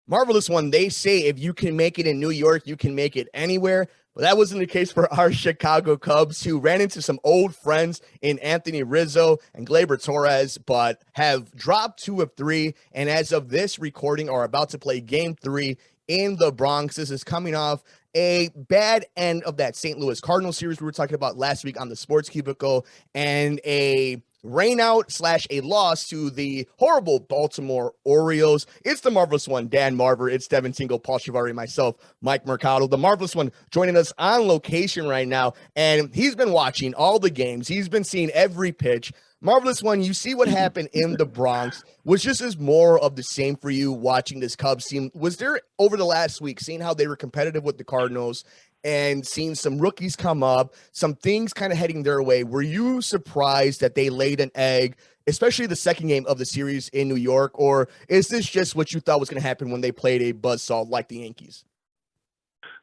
Marvelous one. They say if you can make it in New York, you can make it anywhere. But that wasn't the case for our Chicago Cubs, who ran into some old friends in Anthony Rizzo and Gleyber Torres, but have dropped 2 of 3. And as of this recording, are about to play game 3 in the Bronx. This is coming off a bad end of that St. Louis Cardinals series we were talking about last week on the Sports Cubicle, and a rain out / a loss to the horrible Baltimore Orioles. It's the Marvelous One, Dan Marver. It's Devin Tingle, Paul Chivari, myself, Mike Mercado. The Marvelous One joining us on location right now, and he's been watching all the games. He's been seeing every pitch. Marvelous One, you see what happened in the Bronx. Was just as more of the same for you watching this Cubs team? Was there, over the last week, seeing how they were competitive with the Cardinals and seeing some rookies come up, some things kind of heading their way, were you surprised that they laid an egg, especially the second game of the series in New York? Or is this just what you thought was going to happen when they played a buzzsaw like the Yankees?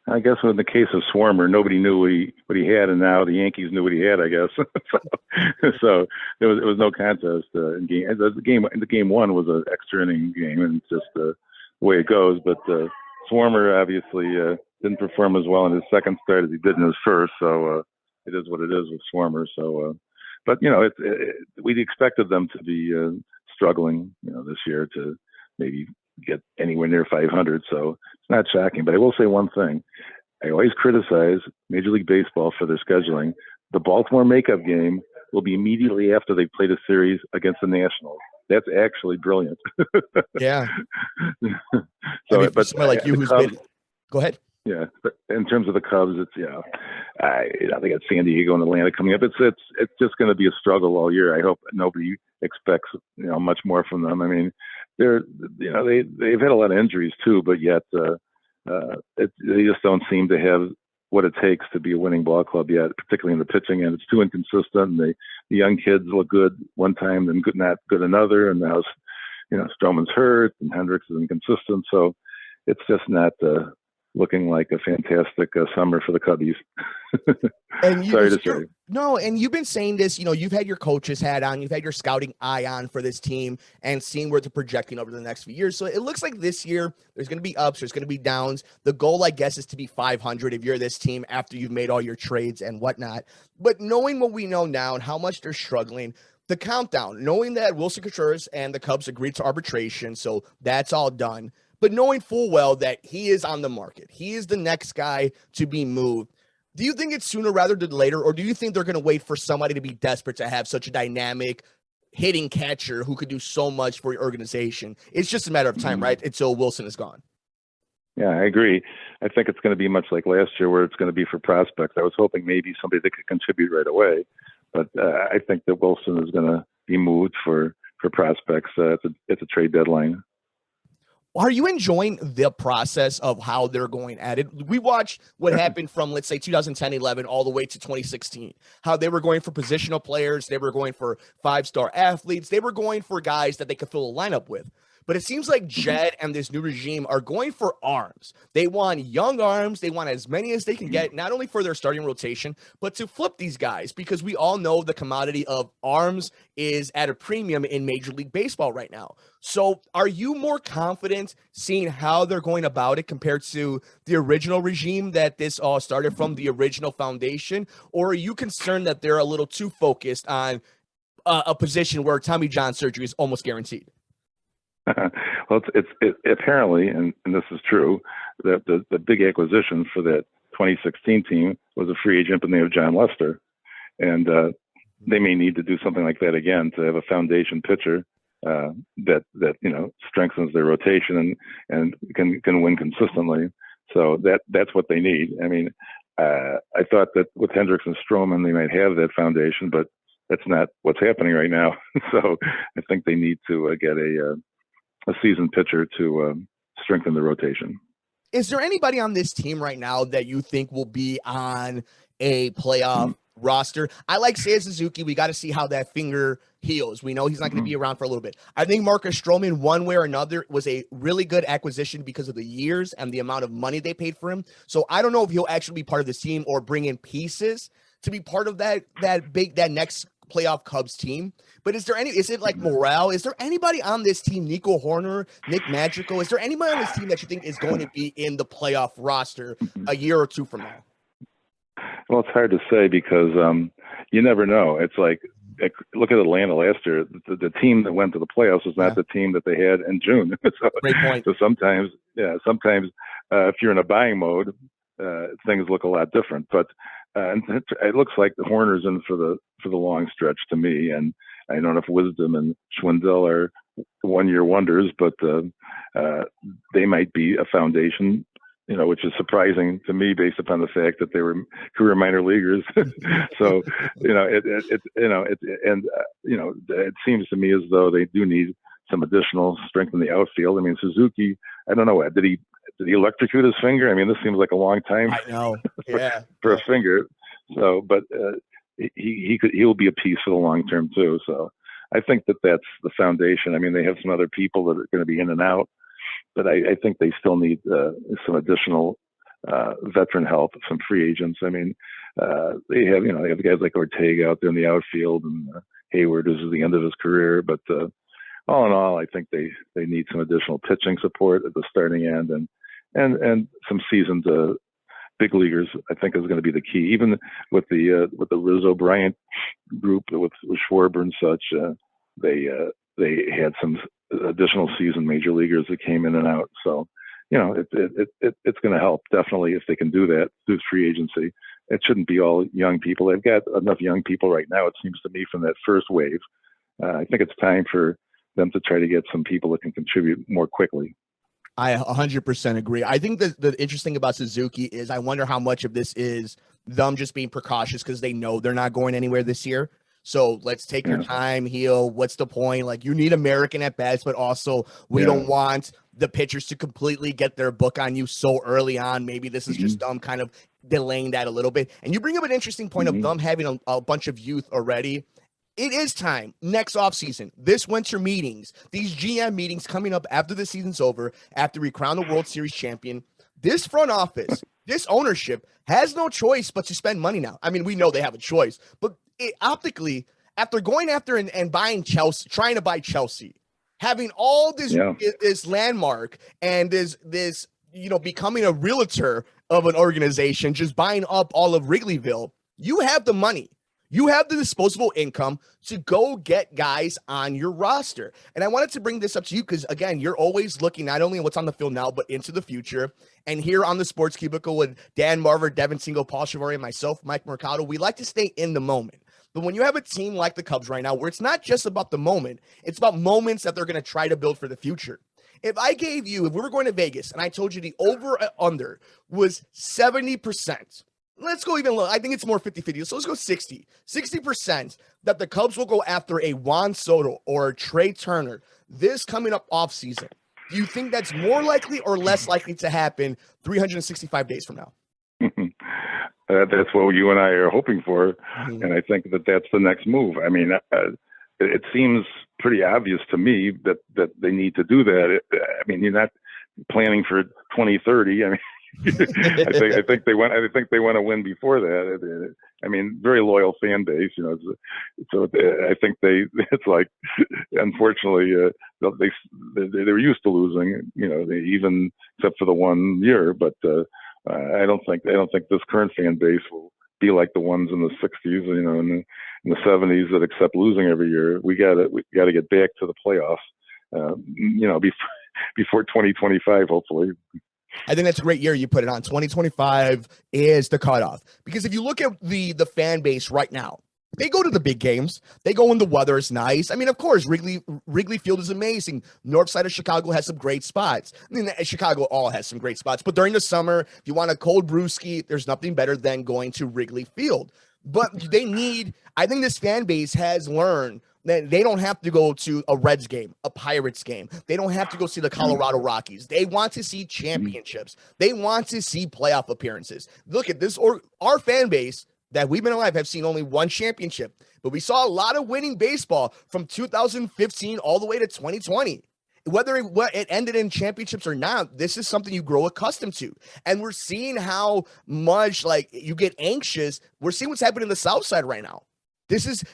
I guess in the case of Swarmer, nobody knew what he had, and now the Yankees knew what he had, I guess. so it was no contest in game. The game one was an extra inning game, and it's just the way it goes. But Swarmer obviously didn't perform as well in his second start as he did in his first. So it is what it is with Swarmer. So, but we expected them to be struggling, this year to maybe get anywhere near 500. So it's not shocking. But I will say one thing. I always criticize Major League Baseball for their scheduling. The Baltimore makeup game will be immediately after they played a series against the Nationals. That's actually brilliant. Yeah. So, I mean, but somebody like you who's Cubs, been – go ahead. Yeah, but in terms of the Cubs, it's I think it's San Diego and Atlanta coming up. It's just going to be a struggle all year. I hope nobody expects much more from them. I mean, they've had a lot of injuries too, but yet they just don't seem to have what it takes to be a winning ball club yet, particularly in the pitching end. It's too inconsistent. And the young kids look good one time and not good another, and now Stroman's hurt and Hendricks is inconsistent, so it's just not looking like a fantastic summer for the Cubbies. And Sorry to say. No, and you've been saying this, you've had your coach's hat on, you've had your scouting eye on for this team and seeing where they're projecting over the next few years. So it looks like this year there's going to be ups, there's going to be downs. The goal, I guess, is to be 500 if you're this team after you've made all your trades and whatnot. But knowing what we know now and how much they're struggling, the countdown, knowing that Wilson Contreras and the Cubs agreed to arbitration, so that's all done. But knowing full well that he is on the market, he is the next guy to be moved. Do you think it's sooner rather than later, or do you think they're going to wait for somebody to be desperate to have such a dynamic hitting catcher who could do so much for your organization? It's just a matter of time, right? Until Wilson is gone. Yeah, I agree. I think it's going to be much like last year where it's going to be for prospects. I was hoping maybe somebody that could contribute right away, but I think that Wilson is going to be moved for prospects at the trade deadline. Are you enjoying the process of how they're going at it? We watched what happened from, let's say, 2010-11 all the way to 2016, how they were going for positional players. They were going for 5-star athletes. They were going for guys that they could fill a lineup with. But it seems like Jed and this new regime are going for arms. They want young arms. They want as many as they can get, not only for their starting rotation, but to flip these guys, because we all know the commodity of arms is at a premium in Major League Baseball right now. So are you more confident seeing how they're going about it compared to the original regime that this all started from, the original foundation? Or are you concerned that they're a little too focused on a position where Tommy John surgery is almost guaranteed? Well, it's apparently, and this is true, that the big acquisition for that 2016 team was a free agent by the name of John Lester, and they may need to do something like that again to have a foundation pitcher that strengthens their rotation and can win consistently. So that's what they need. I mean, I thought that with Hendricks and Stroman they might have that foundation, but that's not what's happening right now. So I think they need to get a seasoned pitcher to strengthen the rotation. Is there anybody on this team right now that you think will be on a playoff roster? I like Seiya Suzuki. We got to see how that finger heals. We know he's not going to be around for a little bit. I think Marcus Stroman, one way or another, was a really good acquisition because of the years and the amount of money they paid for him. So I don't know if he'll actually be part of this team or bring in pieces to be part of that next playoff Cubs team. But is it like morale? Is there anybody on this team, Nico Horner, Nick Magical? Is there anybody on this team that you think is going to be in the playoff roster a year or two from now? Well, it's hard to say because you never know. It's like, look at Atlanta last year. The team that went to the playoffs was not the team that they had in June. So, great point. So sometimes if you're in a buying mode, things look a lot different. But it looks like the Horner's in for the long stretch to me. And I don't know if Wisdom and Schwindel are one-year wonders, but they might be a foundation, which is surprising to me based upon the fact that they were career minor leaguers. So, it seems to me as though they do need some additional strength in the outfield. I mean, Suzuki, I don't know, did he electrocute his finger? I mean, this seems like a long time. I know. Yeah. for a finger. So, but he'll be a piece for the long term too. So I think that's the foundation. I mean, they have some other people that are going to be in and out, but I think they still need some additional veteran help, some free agents. I mean, they have guys like Ortega out there in the outfield, and Hayward is at the end of his career. But all in all, I think they need some additional pitching support at the starting end, and some seasoned big leaguers. I think is going to be the key. Even with the Rizzo Bryant group with Schwarber and such, they had some additional seasoned major leaguers that came in and out. So, it's going to help definitely if they can do that through free agency. It shouldn't be all young people. They've got enough young people right now, it seems to me, from that first wave. I think it's time for them to try to get some people that can contribute more quickly. I 100% agree. I think the interesting about Suzuki is I wonder how much of this is them just being precautious because they know they're not going anywhere this year. So let's take your time, heal. What's the point? Like, you need American at bats, but also we don't want the pitchers to completely get their book on you so early on. Maybe this is just them kind of delaying that a little bit. And you bring up an interesting point of them having a bunch of youth already. It is time next offseason, this winter meetings, these GM meetings coming up after the season's over, after we crown the World Series champion. This front office, this ownership has no choice but to spend money now. I mean, we know they have a choice, but optically, after going after and buying Chelsea, trying to buy Chelsea, having all this landmark and this becoming a realtor of an organization, just buying up all of Wrigleyville, you have the money. You have the disposable income to go get guys on your roster. And I wanted to bring this up to you because, again, you're always looking not only at what's on the field now, but into the future. And here on the Sports Cubicle with Dan Marver, Devin Tingle, Paul Chivari, and myself, Mike Mercado, we like to stay in the moment. But when you have a team like the Cubs right now, where it's not just about the moment, it's about moments that they're going to try to build for the future. If we were going to Vegas and I told you the over-under was 70%, let's go even low. I think it's more 50-50. So let's go 60% that the Cubs will go after a Juan Soto or a Trey Turner this coming up offseason. Do you think that's more likely or less likely to happen 365 days from now? That's what you and I are hoping for. And I think that's the next move. I mean, it seems pretty obvious to me that they need to do that. I mean, you're not planning for 2030. I mean, I think they want to win before that. I mean, very loyal fan base, So I think it's like, unfortunately, they were used to losing, even except for the 1 year. But I don't think this current fan base will be like the ones in the 60s, in the 70s that accept losing every year. We got to get back to the playoffs, before 2025, hopefully. I think that's a great year you put it on. 2025 is the cutoff. Because if you look at the fan base right now, they go to the big games. They go when the weather is nice. I mean, of course, Wrigley Field is amazing. North side of Chicago has some great spots. I mean, Chicago all has some great spots. But during the summer, if you want a cold brewski, there's nothing better than going to Wrigley Field. But I think this fan base has learned that they don't have to go to a Reds game, a Pirates game. They don't have to go see the Colorado Rockies. They want to see championships. They want to see playoff appearances. Look at this, our fan base that we've been alive have seen only one championship, but we saw a lot of winning baseball from 2015 all the way to 2020. Whether it ended in championships or not, this is something you grow accustomed to. And we're seeing how much you get anxious. We're seeing what's happening in the South Side right now.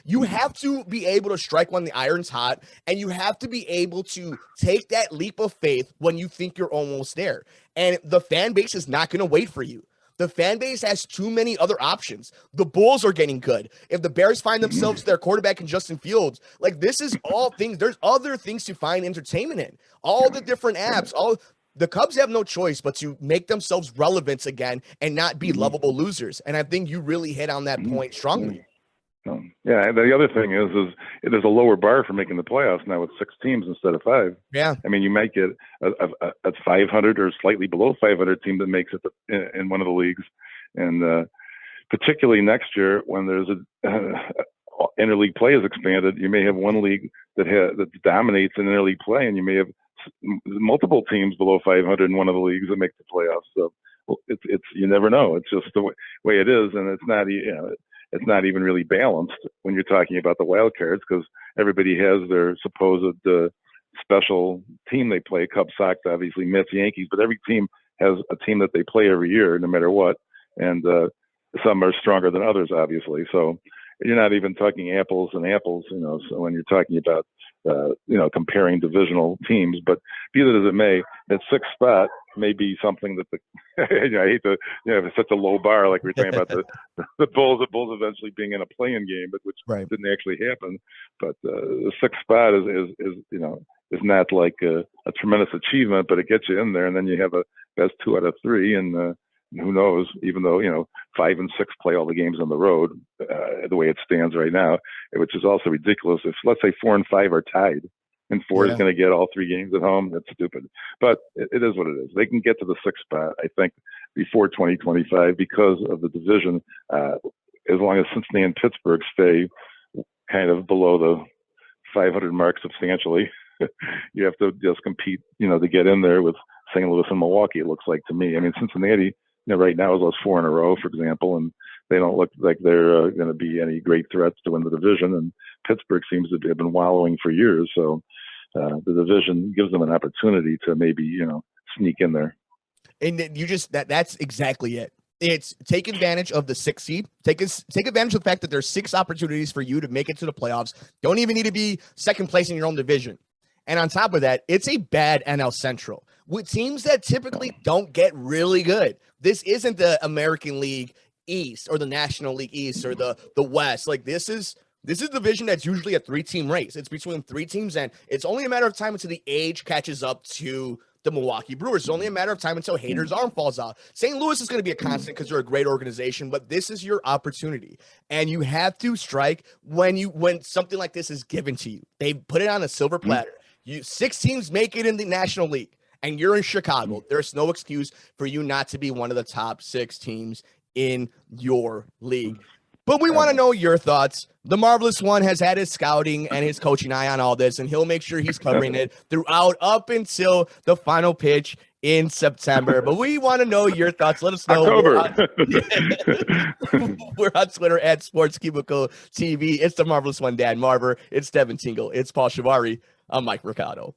You have to be able to strike when the iron's hot, and you have to be able to take that leap of faith when you think you're almost there. And the fan base is not going to wait for you. The fan base has too many other options. The Bulls are getting good. If the Bears find themselves their quarterback in Justin Fields, like, this is all things. There's other things to find entertainment in. All the different apps, the Cubs have no choice but to make themselves relevant again and not be lovable losers. And I think you really hit on that point strongly. Yeah, the other thing is there's a lower bar for making the playoffs now with 6 teams instead of 5. Yeah, I mean, you might get a 500 or slightly below 500 team that makes it in one of the leagues, and particularly next year when there's interleague play is expanded, you may have one league that dominates in interleague play, and you may have multiple teams below 500 in one of the leagues that make the playoffs. So it's you never know. It's just the way it is, and it's not it's not even really balanced when you're talking about the wild cards, because everybody has their supposed special team they play. Cubs, Sox, obviously, Mets, Yankees, but every team has a team that they play every year, no matter what. And some are stronger than others, obviously. So you're not even talking apples and apples, so when you're talking about, comparing divisional teams. But be that as it may, that 6th spot may be something that I hate to, it's such a low bar, like we were talking about the Bulls eventually being in a play-in game, but which didn't actually happen. But the 6th spot is not like a tremendous achievement, but it gets you in there, and then you have a best 2 out of 3, and who knows? Even though 5 and 6 play all the games on the road, the way it stands right now, which is also ridiculous. If let's say 4 and 5 are tied, and 4 is going to get all 3 games at home, that's stupid. But it is what it is. They can get to the 6th spot, I think, before 2025 because of the division. As long as Cincinnati and Pittsburgh stay kind of below the 500 mark substantially, you have to just compete, to get in there with St. Louis and Milwaukee. It looks like to me. I mean, Cincinnati, right now is lost 4 in a row, for example, and they don't look like they're going to be any great threats to win the division. And Pittsburgh seems to have been wallowing for years. So the division gives them an opportunity to maybe, sneak in there. And that's exactly it. It's take advantage of the 6th seed. Take advantage of the fact that there's 6 opportunities for you to make it to the playoffs. Don't even need to be second place in your own division. And on top of that, it's a bad NL Central with teams that typically don't get really good. This isn't the American League East or the National League East or the West. Like, this is a division that's usually a 3-team race. It's between 3 teams, and it's only a matter of time until the age catches up to the Milwaukee Brewers. It's only a matter of time until Hader's arm falls out. St. Louis is going to be a constant because they're a great organization, but this is your opportunity, and you have to strike when something like this is given to you. They put it on a silver platter. 6 teams make it in the National League, and you're in Chicago. There's no excuse for you not to be one of the top 6 teams in your league. But we want to know your thoughts. The Marvelous One has had his scouting and his coaching eye on all this, and he'll make sure he's covering it throughout up until the final pitch in September. But we want to know your thoughts. Let us know. October. We're on Twitter at Sports Cubicle TV. It's the Marvelous One, Dan Marver. It's Devin Tingle. It's Paul Chivari. I'm Mike Mercado.